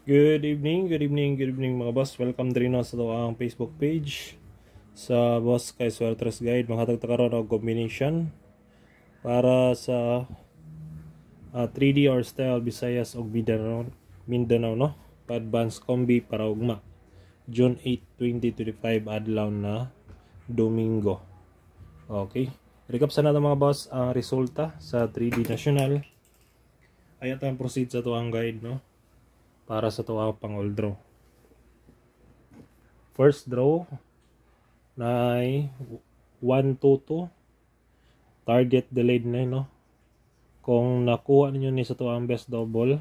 Good evening, good evening, good evening mga boss. Welcome din na sa ang Facebook page sa Boss Kay Swertres Guide. Mga tagtakaroon og combination para sa 3D or style Visayas og Mindanao no. Pa-advance combi para ugma. June 8, 2025 adlaw na Domingo. Okay. Recap sa nato mga boss ang resulta sa 3D National. Ayatan proceed sa tuang guide no. Para sa tuwa pang all draw. First draw na ay 1-2-2. Target delayed na no. Kung nakuha niyo ni sa tuwa ang best double,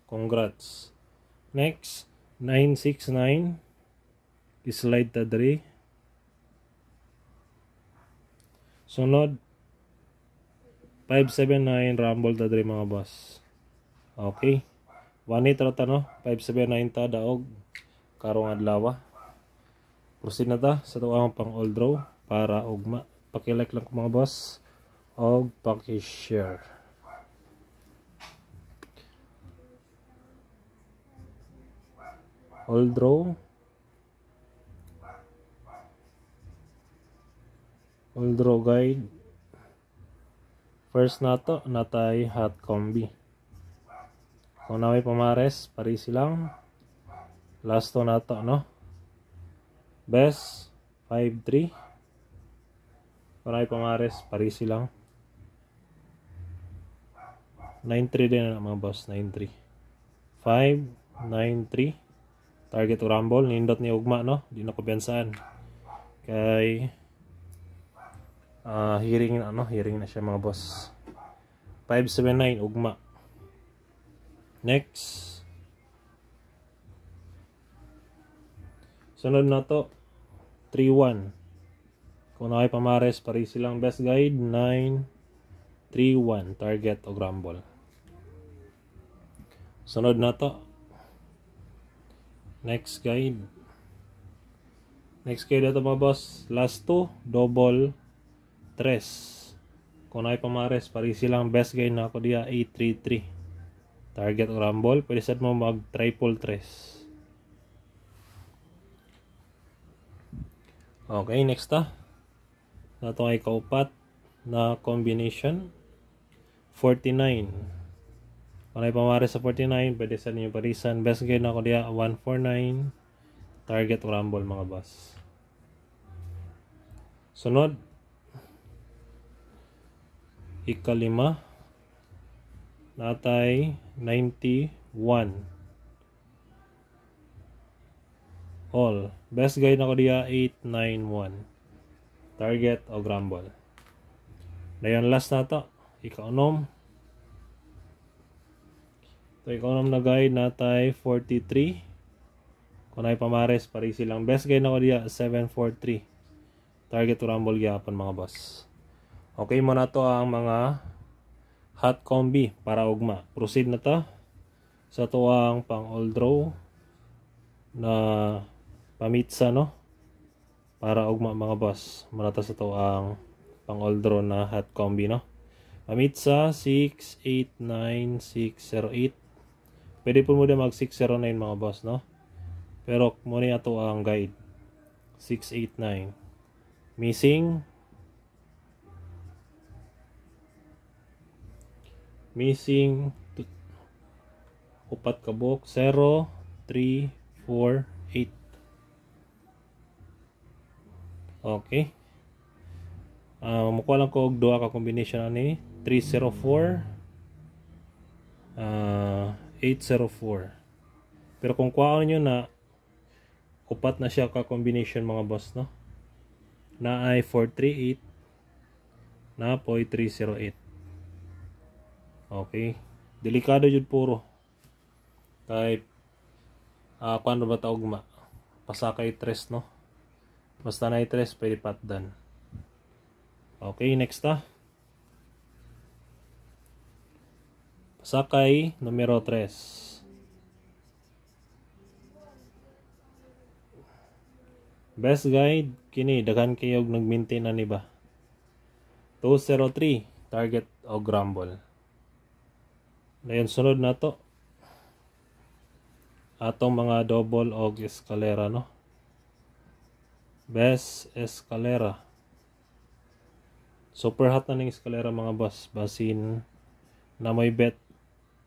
congrats. Next, 9-6-9. Slide ta diri. Sunod 5-7-9 rumble ta diri mga boss. Okay. 1-8 rata no, 5-7-9 ta daog karong adlaw. Proceed na ta sa tuwang pang all draw para ugma. Paki-like lang ko mga boss og paki-share. All draw. All draw guide. First na to natay hot combi. Kung na may pamares, parisi lang. Last to na to, no? Best, 5-3. Kung na may pamares, parisi lang. 9-3 din na mga boss, 9-3. 5-9-3. Target o rumble, nindot ni ugma, no? Di na kubyensaan. Kay hearing na siya mga boss. 5-7-9, ugma. Next. Sunod na to 3-1. Kung na kayo pamares, parisi lang best guide 9-3-1 target o rumble. Sunod na to next guide. Next guide na to mga boss. Last 2 double 3. Kung na kayo pamares, parisi lang best guide na ako diya 8-3-3 target o rumble. Pwede sad mo mag triple 3. Okay, next na ito ay kaupat na combination 49. Kung ay pamares sa 49, pwede sad niyo parisan. Best guide na ako diya 149 target o rumble mga boss. Sunod ikalima natay 91 all. Best guide na ko diya 891 target o rumble. Dayon last na to ika-unom. Ito ika-unom na guide natay 43. Kung ay pamares parisi lang. Best guide na ko diya 743 target o rumble gyapon mga boss. Okay mo na to ang mga hot combi para ugma. Proceed na ta sa tuwang pang all draw na pamitsa no para ugma mga boss. Manata sa tuwang pang all draw na hot combi no. Pamitsa 689-608. Pwede po mo din mag 609 mga boss no. Pero muna ito ang guide 689. Missing upat kabok 0, 3, 4, 8. Okay. Mukuha lang ko og duha ka combination ani 304 804. Pero kung kuhaan niyo na upat na siya ka combination mga boss no. Na ay 438 na poy 308. Okay. Delikado jud puro. Kay paano ba taog ma? Pasakay tres no. Basta na tres pwede patdan. Okay, next pasakay numero 3. Best guide kini daghan kayo nag-maintain ani ba? 203 target o rumble. Dayon sunod na to atong mga double og escalera, no? Best escalera. Super hot na ning escalera mga boss. Basin na may bet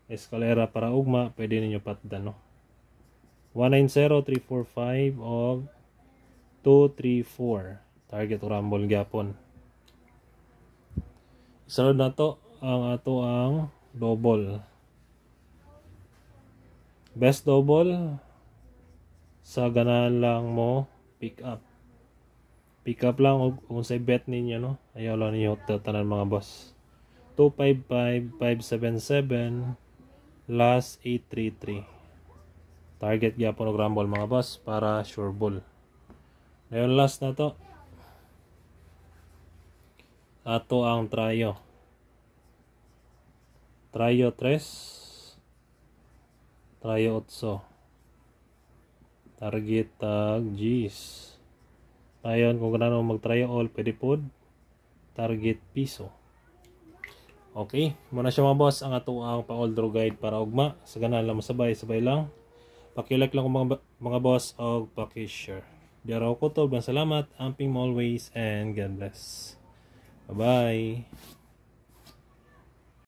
escalera para ugma, pwede ninyo patdan, no? 190345 og 234. Target rumble gyapon. Sunod na to ang ato ang double. Best double sa ganahan lang mo pick up. Pick up lang kung sa bet ninyo, no? Ayaw lang ninyo tanan mga boss. 255, 577, last 833. Target gyapon og rumble mga boss para sure ball. Ngayon last na to. Ato ang Trio. Trio 3. Trio 8. Target tag G's. Ngayon kung ganano mag-trio all, pwede pod. Target piso. Okay, muna siya mga boss ang ato ang pa-all draw guide para ugma. Sa ganahan lang masabay-sabay lang. Pakilike lang kung mga boss o pakishare. Diaraw ko to. Salamat. Amping mo always and God bless. Bye-bye.